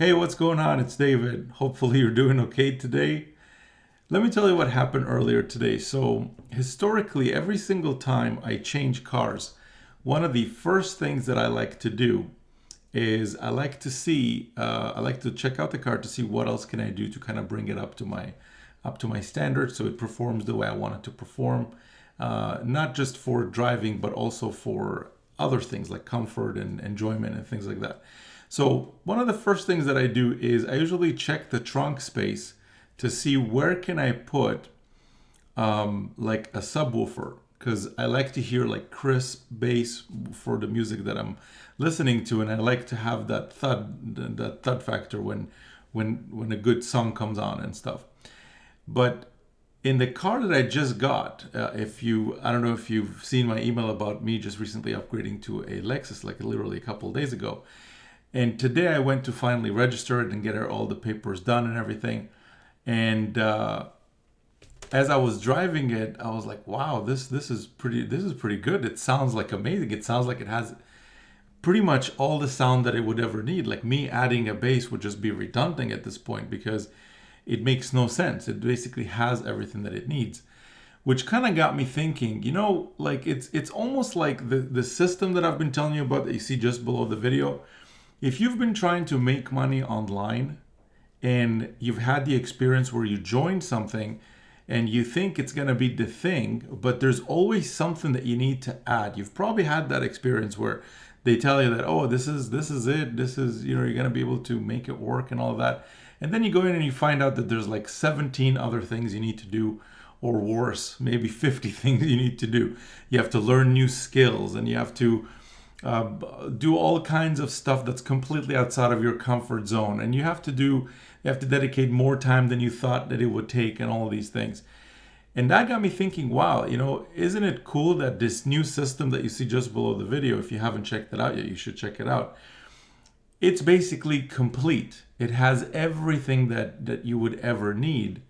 Hey, what's going on? It's David. Hopefully you're doing okay today. Let me tell you what happened earlier today. So, historically, every single time I change cars, one of the first things that I like to do is I like to check out the car to see what else can I do to kind of bring it up to my standards so it performs the way I want it to perform, not just for driving, but also for other things like comfort and enjoyment and things like that. So one of the first things that I do is I usually check the trunk space to see where can I put like a subwoofer, because I like to hear like crisp bass for the music that I'm listening to, and I like to have that thud factor when a good song comes on and stuff. But in the car that I just got, I don't know if you've seen my email about me just recently upgrading to a Lexus, like literally a couple of days ago. And today I went to finally register it and get all the papers done and everything. And as I was driving it, I was like, "Wow, this is pretty good. It sounds like amazing. It sounds like it has pretty much all the sound that it would ever need. Like me adding a bass would just be redundant at this point because it makes no sense. It basically has everything that it needs." Which kind of got me thinking, like it's almost like the system that I've been telling you about that you see just below the video. If you've been trying to make money online and you've had the experience where you join something and you think it's going to be the thing, but there's always something that you need to add. You've probably had that experience where they tell you that, oh, this is it. This is, you're going to be able to make it work and all of that. And then you go in and you find out that there's like 17 other things you need to do, or worse, maybe 50 things you need to do. You have to learn new skills and you have to do all kinds of stuff that's completely outside of your comfort zone, and you have to dedicate more time than you thought that it would take, and all of these things. And that got me thinking, wow, isn't it cool that this new system that you see just below the video, if you haven't checked it out yet, you should check it out. It's basically complete. It has everything that you would ever need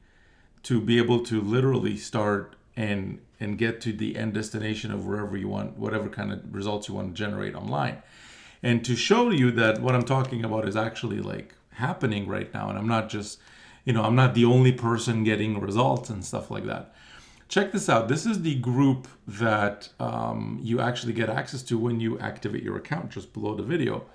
to be able to literally start and get to the end destination of wherever you want, whatever kind of results you want to generate online. And to show you that what I'm talking about is actually like happening right now, and I'm not just, I'm not the only person getting results and stuff like that. Check this out. This is the group that you actually get access to when you activate your account just below the video.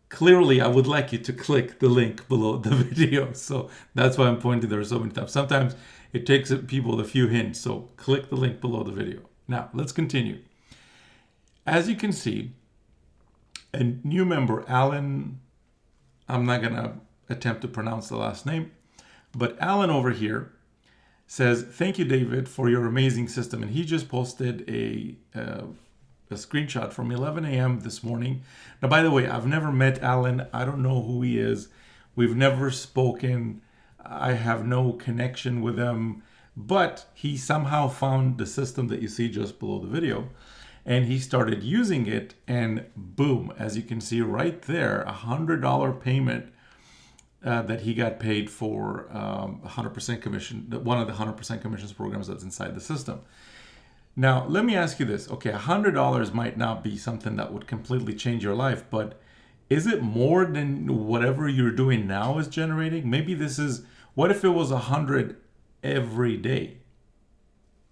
Clearly, I would like you to click the link below the video. So that's why I'm pointing there so many times. Sometimes it takes people a few hints. So click the link below the video. Now, let's continue. As you can see, a new member, Alan, I'm not going to attempt to pronounce the last name, but Alan over here says, "Thank you, David, for your amazing system." And he just posted a screenshot from 11 a.m. this morning. Now, by the way, I've never met Alan. I don't know who he is. We've never spoken. I have no connection with him. But he somehow found the system that you see just below the video. And he started using it. And boom, as you can see right there, $100 payment that he got paid for 100% commission, one of the 100% commissions programs that's inside the system. Now, let me ask you this. Okay, $100 might not be something that would completely change your life, but is it more than whatever you're doing now is generating? Maybe what if it was 100 every day?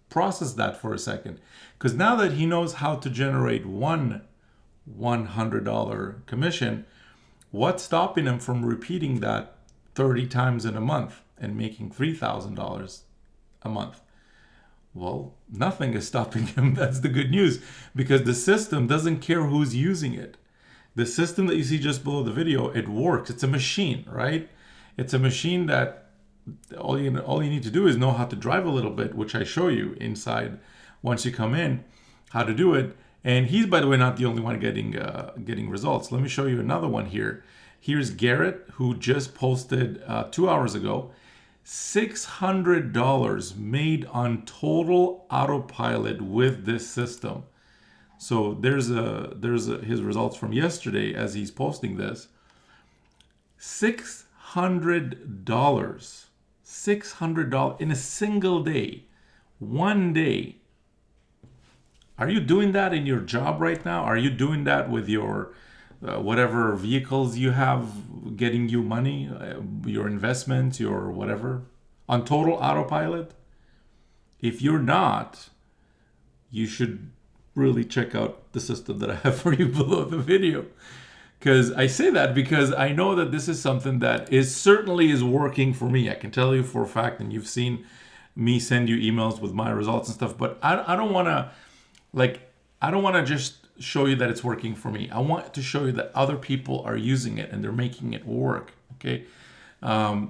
Process that for a second. Because now that he knows how to generate one $100 commission, what's stopping him from repeating that 30 times in a month and making $3,000 a month? Well, nothing is stopping him. That's the good news, because the system doesn't care who's using it. The system that you see just below the video, it works. It's a machine, right? It's a machine that all you need to do is know how to drive a little bit, which I show you inside once you come in, how to do it. And he's, by the way, not the only one getting results. Let me show you another one here. Here's Garrett, who just posted 2 hours ago. $600 made on total autopilot with this system. So there's his results from yesterday as he's posting this. $600 in a single day, one day. Are you doing that in your job right now? Are you doing that with your whatever vehicles you have getting you money, your investments, your whatever, on total autopilot? If you're not, you should really check out the system that I have for you below the video. Because I say that because I know that this is something that certainly is working for me. I can tell you for a fact, and you've seen me send you emails with my results and stuff. But I don't want to just show you that it's working for me. I want to show you that other people are using it and they're making it work. Okay.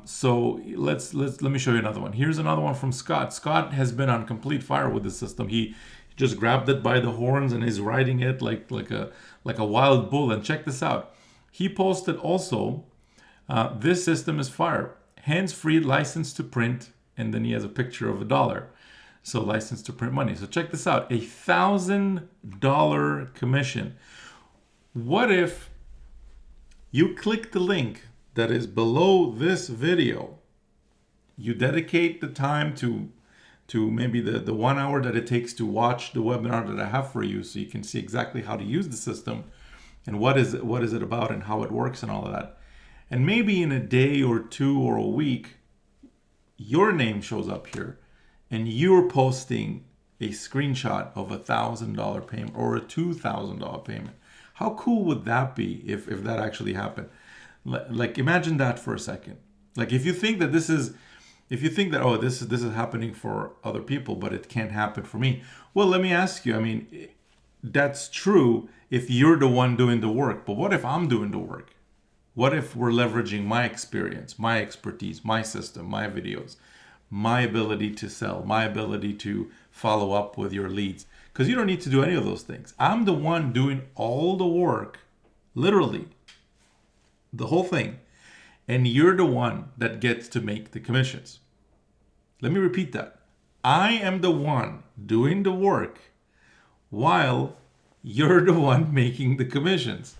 So let me show you another one. Here's another one from Scott. Scott has been on complete fire with the system. He just grabbed it by the horns and is riding it like a wild bull. And check this out. He posted also, this system is fire. Hands-free, license to print, and then he has a picture of $1. So license to print money. So check this out, $1,000 commission. What if you click the link that is below this video, you dedicate the time to maybe the 1 hour that it takes to watch the webinar that I have for you, so you can see exactly how to use the system and what is it about and how it works and all of that. And maybe in a day or two or a week, your name shows up here and you're posting a screenshot of $1,000 payment or a $2,000 payment. How cool would that be if that actually happened? Like, imagine that for a second. Like, if you think that oh, this is happening for other people, but it can't happen for me. Well, let me ask you, I mean, that's true if you're the one doing the work, but what if I'm doing the work? What if we're leveraging my experience, my expertise, my system, my videos, my ability to sell, my ability to follow up with your leads? Because you don't need to do any of those things. I'm the one doing all the work, literally, the whole thing. And you're the one that gets to make the commissions. Let me repeat that. I am the one doing the work while you're the one making the commissions.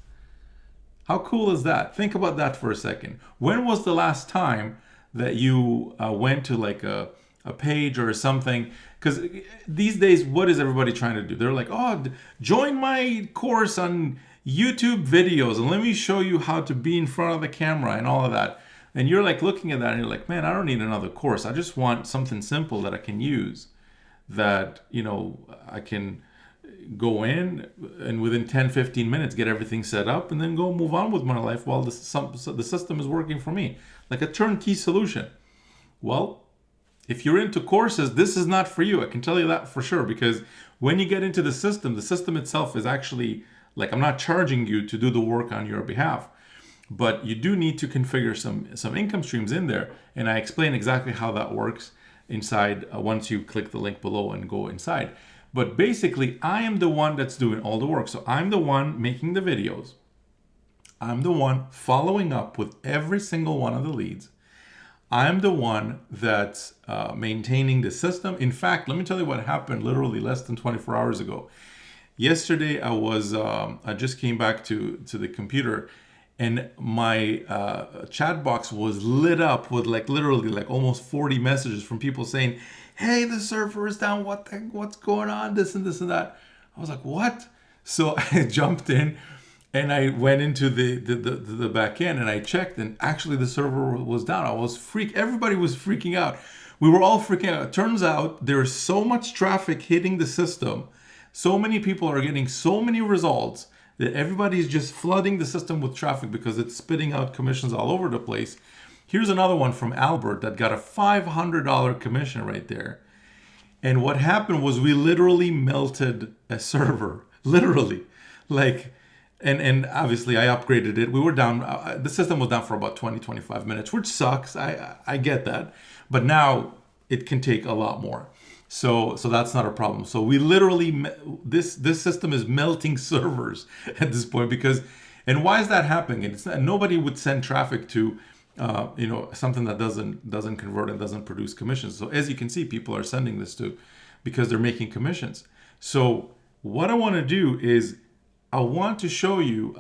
How cool is that? Think about that for a second. When was the last time that you went to like a page or something? Because these days, what is everybody trying to do? They're like, oh, join my course on YouTube videos and let me show you how to be in front of the camera and all of that. And you're like looking at that and you're like, man, I don't need another course. I just want something simple that I can use, that, you know, I can go in and within 10-15 minutes get everything set up and then go move on with my life while the system is working for me, like a turnkey solution. Well, if you're into courses, this is not for you. I can tell you that for sure, because when you get into the system itself is actually like, I'm not charging you to do the work on your behalf, but you do need to configure some income streams in there. And I explain exactly how that works inside once you click the link below and go inside. But basically, I am the one that's doing all the work. So I'm the one making the videos. I'm the one following up with every single one of the leads. I'm the one that's maintaining the system. In fact, let me tell you what happened literally less than 24 hours ago. Yesterday, I just came back to the computer, and my chat box was lit up with literally almost 40 messages from people saying, hey, the server is down, what's going on, this and this and that. I was like, what? So I jumped in and I went into the back end and I checked, and actually the server was down. Everybody was freaking out. We were all freaking out. It turns out there's so much traffic hitting the system, so many people are getting so many results, that everybody's just flooding the system with traffic because it's spitting out commissions all over the place. Here's another one from Albert that got a $500 commission right there. And what happened was we literally melted a server, literally. And obviously I upgraded it. We were down, the system was down for about 20-25 minutes, which sucks. I get that. But now it can take a lot more. So that's not a problem. So we literally, this system is melting servers at this point and why is that happening? It's not, nobody would send traffic to something that doesn't convert and doesn't produce commissions. So as you can see, people are sending this to because they're making commissions. So what I want to do is I want to show you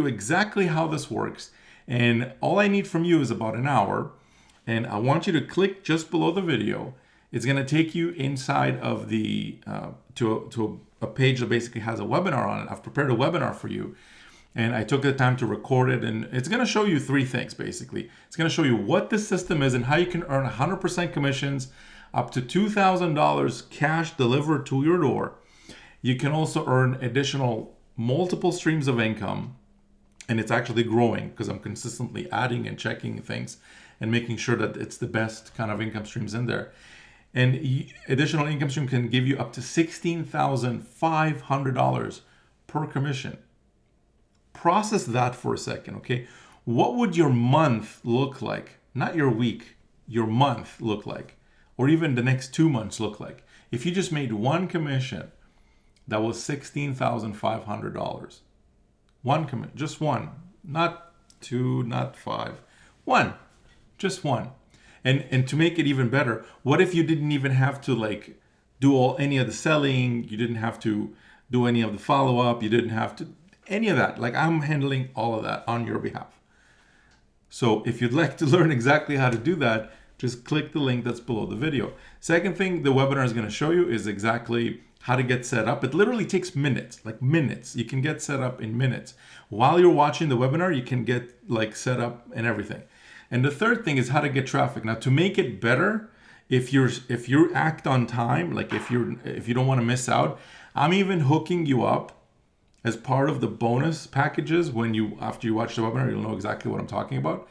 exactly how this works. And all I need from you is about an hour. And I want you to click just below the video It's going to take you inside of the to a page that basically has a webinar on it. I've prepared a webinar for you, and I took the time to record it. And it's going to show you three things, basically. It's going to show you what the system is and how you can earn 100% commissions, up to $2,000 cash delivered to your door. You can also earn additional multiple streams of income, and it's actually growing because I'm consistently adding and checking things and making sure that it's the best kind of income streams in there. And additional income stream can give you up to $16,500 per commission. Process that for a second, okay? What would your month look like? Not your week, your month look like, or even the next 2 months look like, if you just made one commission that was $16,500. One commit, just one, not two, not five, one, just one. And to make it even better, what if you didn't even have to like do any of the selling? You didn't have to do any of the follow-up. You didn't have to any of that. Like, I'm handling all of that on your behalf. So if you'd like to learn exactly how to do that, just click the link that's below the video. Second thing the webinar is going to show you is exactly how to get set up. It literally takes minutes, like minutes. You can get set up in minutes. While you're watching the webinar, you can get like set up and everything. And the third thing is how to get traffic. Now, to make it better, if you act on time, like if you don't want to miss out, I'm even hooking you up as part of the bonus packages. After you watch the webinar, you'll know exactly what I'm talking about.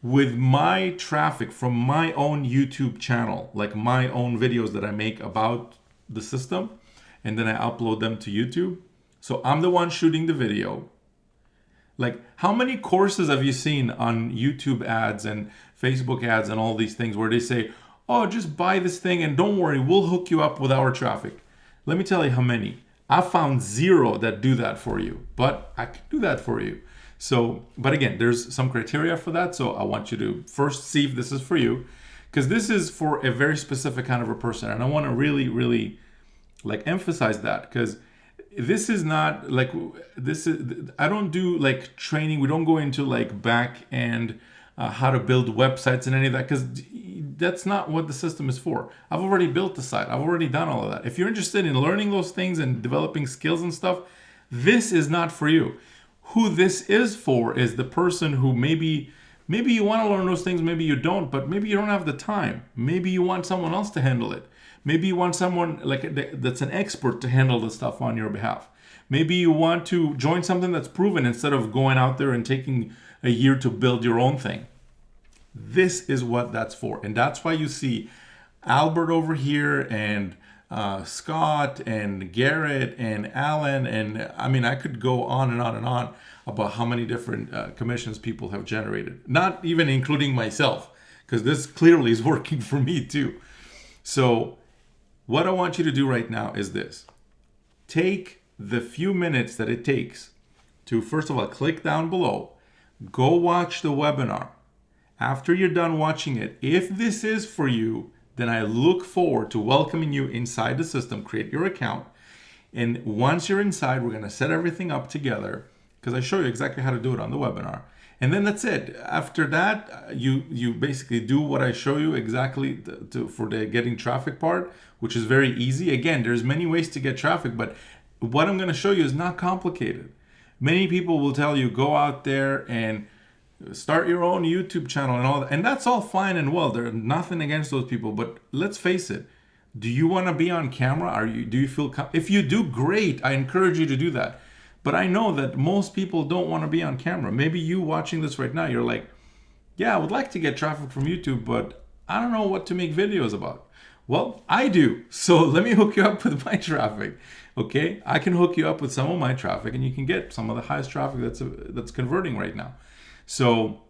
With my traffic from my own YouTube channel, like my own videos that I make about the system, and then I upload them to YouTube. So I'm the one shooting the video. Like, how many courses have you seen on YouTube ads and Facebook ads and all these things where they say, oh, just buy this thing and don't worry, we'll hook you up with our traffic? Let me tell you how many. I found 0 that do that for you, but I can do that for you. So, but again, there's some criteria for that. So I want you to first see if this is for you, because this is for a very specific kind of a person. And I want to really, really like emphasize that, because this is not like, I don't do like training. We don't go into like back end, how to build websites and any of that, because that's not what the system is for. I've already built the site. I've already done all of that. If you're interested in learning those things and developing skills and stuff, this is not for you. Who this is for is the person who maybe you want to learn those things, maybe you don't, but maybe you don't have the time. Maybe you want someone else to handle it. Maybe you want someone like that's an expert to handle the stuff on your behalf. Maybe you want to join something that's proven instead of going out there and taking a year to build your own thing. This is what that's for. And that's why you see Albert over here and Scott and Garrett and Alan. And I mean, I could go on and on and on about how many different commissions people have generated, not even including myself, because this clearly is working for me too. So what I want you to do right now is this. Take the few minutes that it takes to, first of all, click down below, go watch the webinar. After you're done watching it, if this is for you, then I look forward to welcoming you inside the system. Create your account. And once you're inside, we're going to set everything up together, because I show you exactly how to do it on the webinar. And then that's it. After that, you basically do what I show you exactly for the getting traffic part, which is very easy. Again, there's many ways to get traffic, but what I'm going to show you is not complicated. Many people will tell you, go out there and start your own YouTube channel and all that. And that's all fine and well. There's nothing against those people. But let's face it. Do you want to be on camera? Do you feel, if you do, great. I encourage you to do that. But I know that most people don't want to be on camera. Maybe you watching this right now, you're like, yeah, I would like to get traffic from YouTube, but I don't know what to make videos about. Well, I do. So let me hook you up with my traffic. Okay, I can hook you up with some of my traffic, and you can get some of the highest traffic that's converting right now. So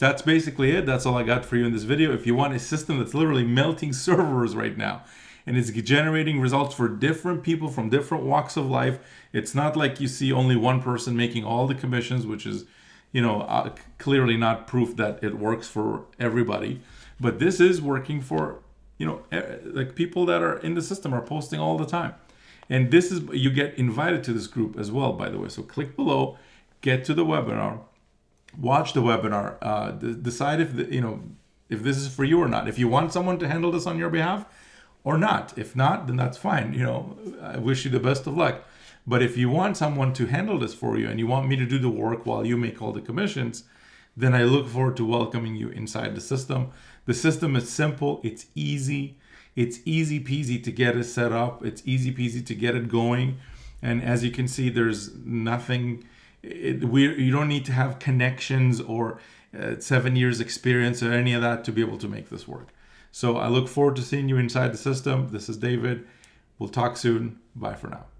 that's basically it. That's all I got for you in this video. If you want a system that's literally melting servers right now, and it's generating results for different people from different walks of life, it's not like you see only one person making all the commissions, which is, clearly not proof that it works for everybody. But this is working for, like people that are in the system are posting all the time. And this is, you get invited to this group as well, by the way. So click below, get to the webinar, watch the webinar, decide if this is for you or not. If you want someone to handle this on your behalf, or not. If not, then that's fine. I wish you the best of luck. But if you want someone to handle this for you and you want me to do the work while you make all the commissions, then I look forward to welcoming you inside the system. The system is simple. It's easy. It's easy peasy to get it set up. It's easy peasy to get it going. And as you can see, there's nothing, you don't need to have connections or 7 years experience or any of that to be able to make this work. So I look forward to seeing you inside the system. This is David. We'll talk soon. Bye for now.